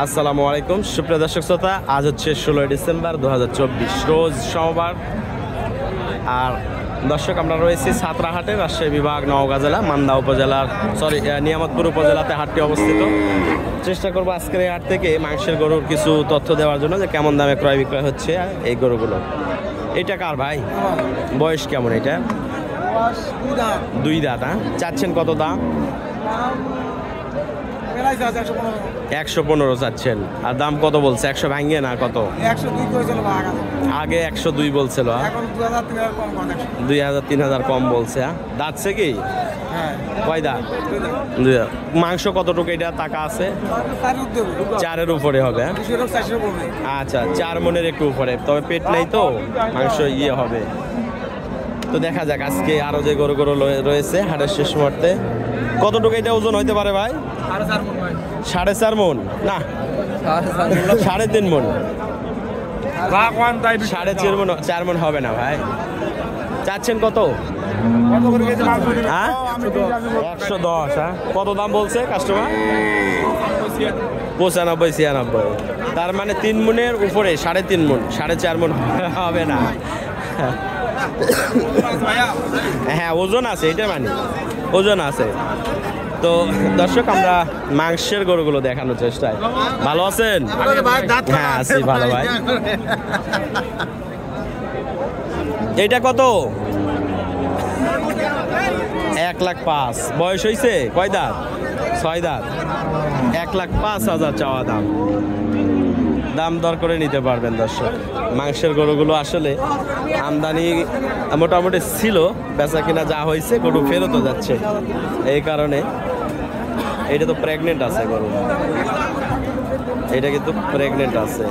আসসালামু আলাইকুম সুপ্রিয় দর্শক শ্রোতা, আজ হচ্ছে 16 ডিসেম্বর 2024 রোজ সোমবার। আর দর্শক, আমরা রয়েছি সাতরাহাটে, রাজশাহী বিভাগ, নওগাঁ জেলা, মান্দা উপজেলার নিয়ামতপুর উপজেলাতে হাটটি অবস্থিত। চেষ্টা করবো আজকের এই হাট থেকে মাংসের গরুর কিছু তথ্য দেওয়ার জন্য, যে কেমন দামে ক্রয় বিক্রয় হচ্ছে এই গরুগুলো। এটা কার ভাই? বয়স কেমন এটা? 2 দাঁত। হ্যাঁ, চাচ্ছেন কত দাম? 115 চাচ্ছেন। আর দাম কত বলছে? 100 ভাঙিয়ে না কত? আগে 102 বলছিল, 2000-3000 কম বলছে। দাঁতছে কি? কয় দাঁত? মাংস কতটুকু এটা টাকা আছে? 4-এর উপরে হবে। আচ্ছা, 4 মনের একটু উপরে, তবে পেট নেই তো মাংস হবে। তো দেখা যাক আজকে আরো যে গরু রয়েছে হাটের শেষ মুহূর্তে। কতটুকু এটা ওজন হইতে পারে ভাই? 4.5 মন না, 3.5 মন। 4 মন হবে না ভাই। চাচ্ছেন কত? 110। হ্যাঁ, কত দাম বলছে কাস্টমার? 95-96। তার মানে 3 মনের উপরে, 3.5 মন, 4.5 মন হবে না। হ্যাঁ, ওজন আছে, এটা মানে ওজন আছে। তো দর্শক, আমরা মাংসের গরুগুলো দেখানোর চেষ্টায়। ভালো আছেন? হ্যাঁ আছি ভালো ভাই। এইটা কত? 1,05,000। বয়স হয়েছে কয় দাঁত? 6 দাঁত। 1,05,000 চাওয়া দাম। দাম দর করে নিতে পারবেন দর্শক। মাংসের গরুগুলো আসলে আমদানি মোটামুটি ছিল, বেচা কিনা যা হয়েছে গরু ফেরতও যাচ্ছে। এই কারণে এটা তো প্রেগনেন্ট আছে গরু, এটা কিন্তু প্রেগনেন্ট আছে।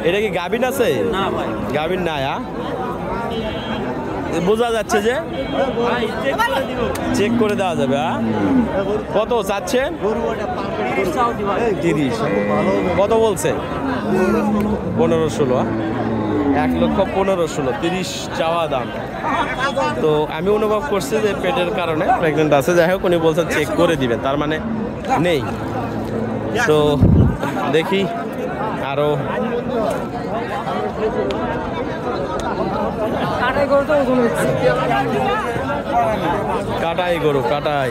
এটা কি গাভিন আছে? গাভিন না, বোঝা যাচ্ছে যে চেক করে দেওয়া যাবে। কত চাচ্ছেন? 30। কত বলছে? 15-16। 1,15,16,000 30 চাওয়া দাম। তো আমি অনুভব করছি যে পেটের কারণে প্রেগনেন্ট আছে। যাই হোক, উনি বলছেন চেক করে দিবেন, তার মানে নেই। তো দেখি আরো কাটাই গরু, কাটাই।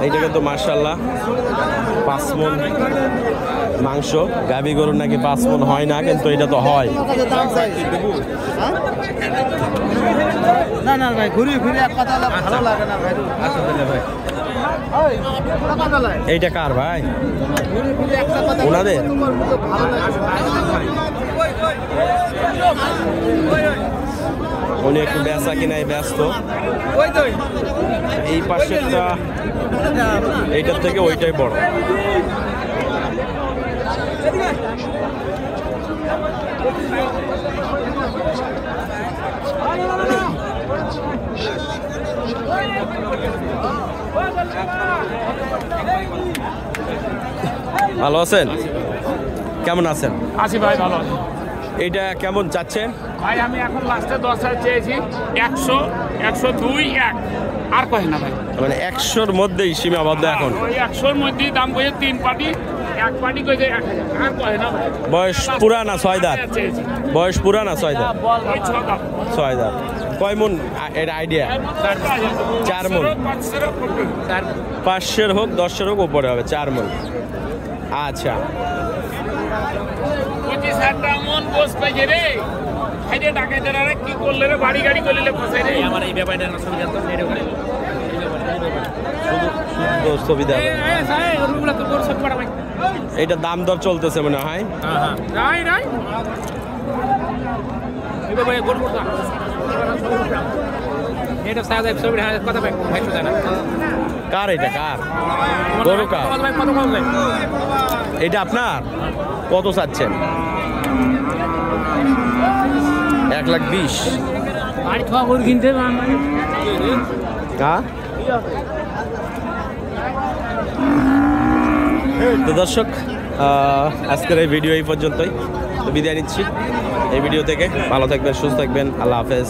এইটা কিন্তু মাশাআল্লাহ 5 মন মাংস। গাভী গরুর নাকি 5 মন হয় না, কিন্তু এটা তো হয়। না না ভাই, ঘুরি ফিরে এক কথা ভালো লাগে না ভাই। আচ্ছা তাহলে ভাই, এইটা কার ভাই? ওনাদের। উনি একটু বেচা কিনায় ব্যস্ত। এই পাশেরটা এইটার থেকে ওইটাই বড়। ভালো আছেন? কেমন আছেন? আছি ভাই, ভালো আছি। এইটা কেমন চাচ্ছেন ভাই আমি এখন লাস্টে 10,000 চেয়েছি। 100, 102, 1 আর কয় না ভাই। মানে 100-র মধ্যেই সীমাবদ্ধ এখন। ওই 100-র মধ্যেই দাম কইছে 3 পার্টি, 1 পার্টি কইছে 1,000 আর কয় না ভাই। বয়স পুরা না 6 দাঁত? চেয়েছি বয়স পুরা না 6 দাঁত? ওই 6 দাম। 6 দাঁত। কয় মন এটা আইডিয়া? 4 মন। 500 হোক 10 হোক উপরে হবে, 4 মন। আচ্ছা, 25,000 মন বস পাইছে রে। খাইতে ডাকাইতে রে, কি করলে রে? বাড়ি গাড়ি করলে ফসাই রে। আমার এই ব্যাপারটা না সুবিধা তো নেড়ে করে শুধু সুবিধা। সাই ওগুলা তো বড় সব পড়া ভাই। এটা দাম দর চলতেছে মনে হয়। হ্যাঁ নাই নাই, এই ভাই গোল গোল দাম এটা সাইজ 120 কথা ভাই, ভাই তো জানা কার এটা? কার গরু? কার? কত কম ভাই? এটা আপনার? কত চাচ্ছেন? 1,20,000। বাড়ি খাওয়া গরু কিনতে হ্যাঁ। তো দর্শক, আজকের এই ভিডিও এই পর্যন্তই, তো বিদায় নিচ্ছি এই ভিডিও থেকে। ভালো থাকবেন, সুস্থ থাকবেন, আল্লাহ হাফেজ।